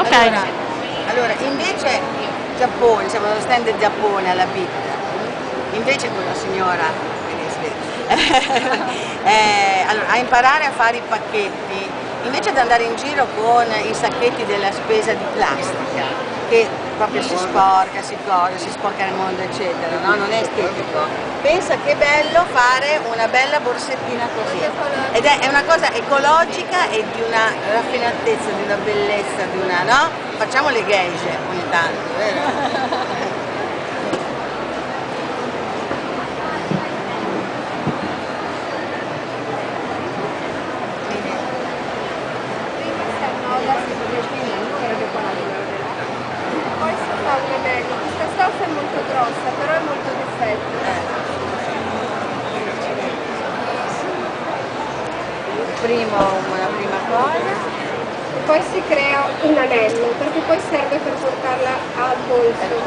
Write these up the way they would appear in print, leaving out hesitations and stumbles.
Ok. Allora, invece Giappone, siamo allo stand del Giappone alla BIT, invece quella signora, allora, a imparare a fare i pacchetti, invece di andare in giro con i sacchetti della spesa di plastica, che proprio si sporca, si sporca nel mondo eccetera, no? Non è estetico. Pensa che bello fare una bella borsettina così. Ed è una cosa ecologica e di una raffinatezza, di una bellezza, di una, no? Facciamo le geishe ogni tanto, vero? Poi si fa un anello, questa stoffa è molto grossa, però è molto d'effetto. Una prima cosa. E poi si crea un anello, perché poi serve per portarla al polso.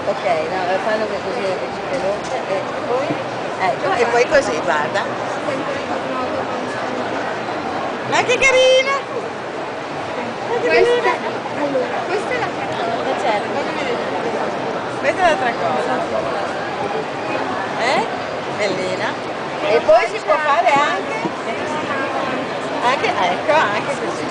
Ok, no, fanno che così che ci veloce e poi? Ecco, e poi così, guarda. Sempre con modo Ma che carina! questa, allora, questa è la cartola. Certo, fammi vedere. Questa è l'altra cosa. Bellina. E poi si può fare ecco, anche così.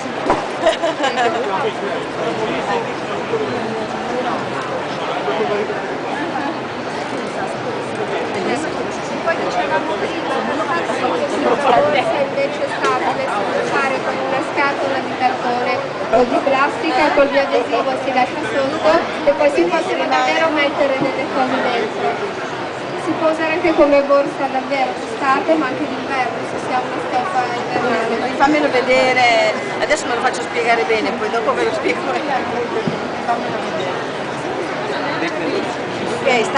Poi dicevamo prima, questa borsa invece stabile si può fare con una scatola di cartone o di plastica, col bioadesivo si lascia sotto e poi si possono davvero mettere delle cose dentro. Si può usare anche come borsa davvero d'estate ma anche d'inverno se si ha una stoffa invernale. Fammelo vedere, adesso me lo faccio spiegare bene, poi dopo ve lo spiego. Fammelo vedere. Ok,